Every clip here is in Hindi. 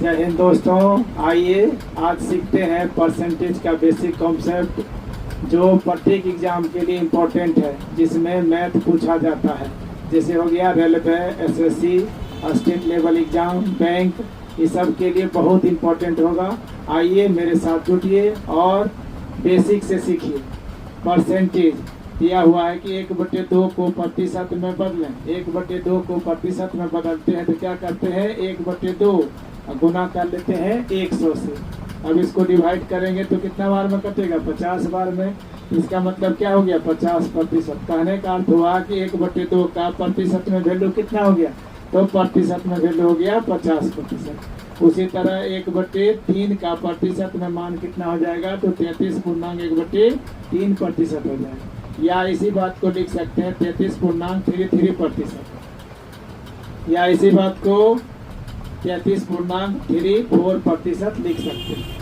जय हिंद दोस्तों, आइए आज सीखते हैं परसेंटेज का बेसिक कॉन्सेप्ट जो प्रत्येक एग्जाम के लिए इम्पोर्टेंट है, जिसमें मैथ पूछा जाता है। जैसे हो गया railway, SSC, state level exam, bank, ये सब के लिए बहुत इम्पोर्टेंट होगा। आइए मेरे साथ जुटिए और बेसिक से सीखिए। परसेंटेज दिया हुआ है कि 1/2 को प्रतिशत में बदलें। 1/2 को प्रतिशत में बदलते हैं तो क्या करते हैं, 1/2 गुना कर लेते हैं 100 से। अब इसको डिवाइड करेंगे तो कितना बार में कटेगा, 50 बार में। इसका मतलब क्या हो गया, 50%। कहने का अर्थ हुआ कि 1/2 का प्रतिशत में वैल्यू कितना हो गया, तो प्रतिशत में वैल्यू हो गया 50%। उसी तरह 1/3 का प्रतिशत में मान कितना हो जाएगा, तो 33.1/3% हो जाएगा। या इसी बात को लिख सकते हैं 33.33%, या इसी बात को 33.34% लिख सकते हैं।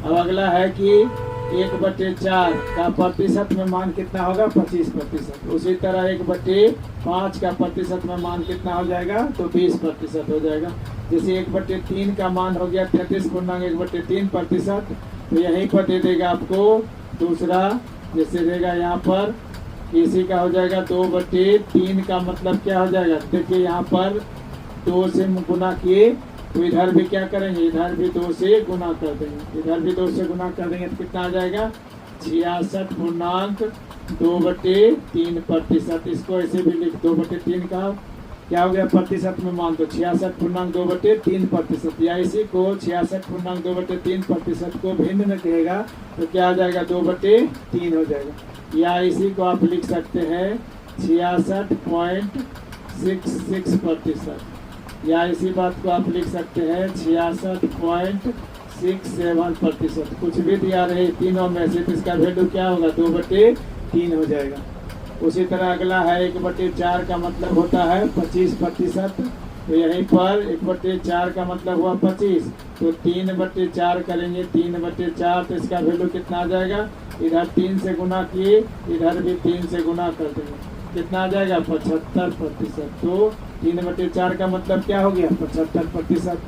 अब अगला है कि 1/4 का प्रतिशत में मान कितना होगा, 25%। उसी तरह 1/5 का प्रतिशत में मान कितना हो जाएगा, तो 20% हो जाएगा। जैसे 1/3 का मान हो गया 33.1/3%, तो यहीं पर दे देगा आपको दूसरा, जैसे देगा यहाँ पर इसी का हो जाएगा 2/3 का मतलब क्या हो जाएगा, देखिए यहाँ पर 2 से गुना किए तो इधर भी क्या करेंगे, इधर भी 2 से गुना कर देंगे, इधर भी 2 से गुना कर देंगे तो कितना आ जाएगा, 66.2/3%। इसको ऐसे भी लिख, 2/3 का क्या हो गया प्रतिशत में मान, तो 66.2/3%। या इसी को 66.2/3% को भिन्न में कहेगा तो क्या आ जाएगा, 2/3 हो जाएगा। या इसी को आप लिख सकते हैं 66.66%। या इसी बात को आप लिख सकते हैं 66.67%। कुछ भी दिया रहे तीनों में से तो इसका वैल्यू क्या होगा, 2/3 हो जाएगा। उसी तरह अगला है 1/4 का मतलब होता है 25%। तो यहीं पर 1/4 का मतलब हुआ 25, तो 3/4 करेंगे, 3/4 तो इसका वैल्यू कितना आ जाएगा, इधर 3 से गुना किए, इधर भी 3 से गुना कर देंगे, कितना आ जाएगा 75%। तो 3/4 का मतलब क्या हो गया, 75%।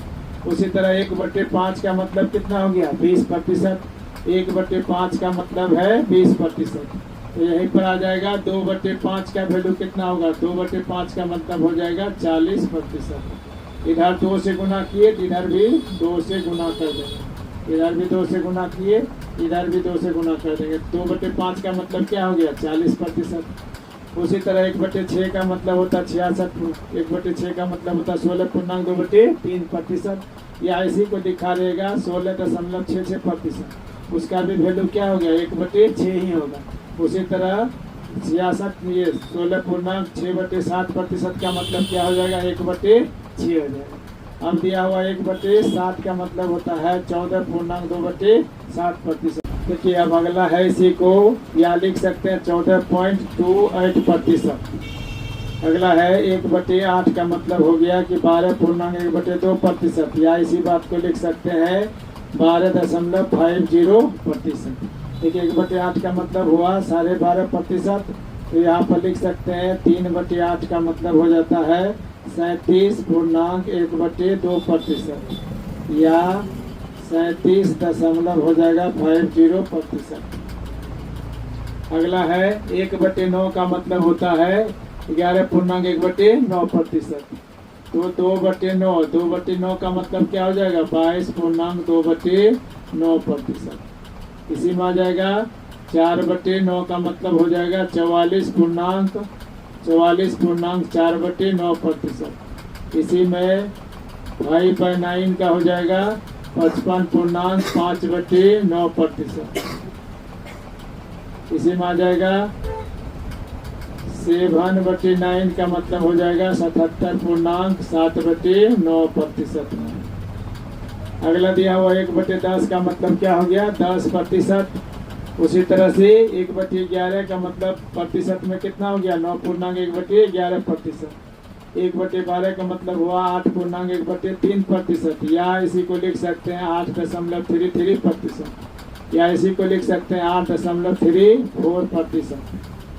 उसी तरह 1/5 का मतलब कितना हो गया, 20%। 1/5 का मतलब है 20%, तो यहीं पर आ जाएगा 2/5 का वैल्यू कितना होगा, 2/5 का मतलब हो जाएगा 40%। इधर 2 से गुना किए, इधर भी 2 से गुना कर देंगे, इधर भी 2 से गुना किए, इधर भी 2 से गुना कर देंगे। 2/5 का मतलब क्या हो गया, 40%। उसी तरह 1/6 का मतलब होता है 66, 1/6 का मतलब होता है 16.2/3%। या इसी को दिखा रहेगा 16.66%, उसका भी वैल्यू क्या हो गया, 1/6 ही होगा। उसी तरह 16.6/7% का मतलब क्या हो जाएगा, 1/6 हो जाएगा। अब दिया हुआ 1/7 का मतलब होता है 14.2/7%। देखिए अब अगला है, इसी को या लिख सकते हैं 14.28%। अगला है 1/8 का मतलब हो गया कि 12.1/2%। या इसी बात को लिख सकते हैं 12.50%। देखिए 1/8 का मतलब हुआ 12.5%। तो यहाँ पर लिख सकते हैं 3/8 का मतलब हो जाता है 37.1/2%, या 37 हो जाएगा 50%। अगला है 1/9 का मतलब होता है 11.1/9%। तो 2/9 का मतलब क्या हो जाएगा, 22.2/9%। इसी में आ जाएगा 4/9 का मतलब हो जाएगा 44.4/9%। इसी में 5/9 का हो जाएगा 55.5/9%। इसी में आ जाएगा 7/9 का मतलब हो जाएगा 77.7/9%। अगला दिया हुआ 1/10 का मतलब क्या हो गया, 10%। उसी तरह से 1/11 का मतलब प्रतिशत में कितना हो गया, 9.1/11%। 1/12 का मतलब हुआ 8.1/3%। या इसी को लिख सकते हैं 8.33%। या इसी को लिख सकते हैं 8.34%।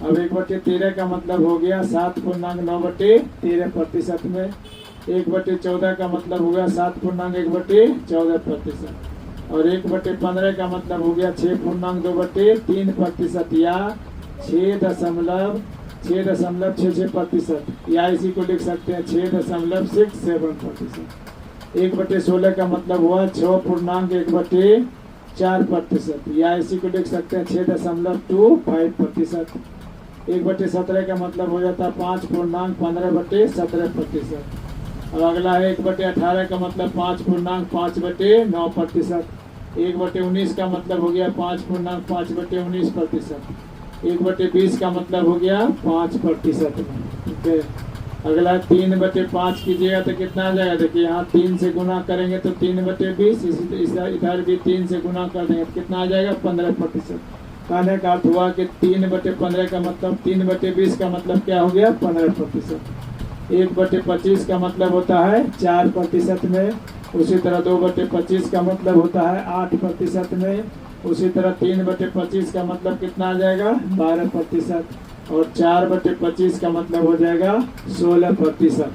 अब 1/13 का मतलब हो गया 7.9/13% में। 1/14 का मतलब हो गया 7.1/14 और 1/15 का मतलब हो गया 6.2/3% या 6.66%, या इसी को लिख सकते हैं 6.67%। 1/16 का मतलब हुआ 6.1/4%, या इसी को लिख सकते हैं 6.25%। 1/17 का मतलब हो जाता है 5.15/17%। और अगला है 1/18 का मतलब 5.5/9%। 1/19 का मतलब हो गया 5.5/19%। 1/20 का मतलब हो गया 5%। ठीक है, अगला 3/5 कीजिएगा तो कितना आ जाएगा? देखिए यहाँ 3 से गुना करेंगे तो 3/20, इधर भी 3 से गुना कर देंगे तो कितना आ जाएगा? 15%। कहने का अर्थ हुआ कि 3/15 का मतलब 3/20 का मतलब क्या हो गया? 15%। 1/25 का मतलब होता है 4% में, उसी तरह 2/25 का मतलब होता है 8% में, उसी तरह 3/25 का मतलब कितना आ जाएगा? 12%, और 4/25 का मतलब हो जाएगा 16%।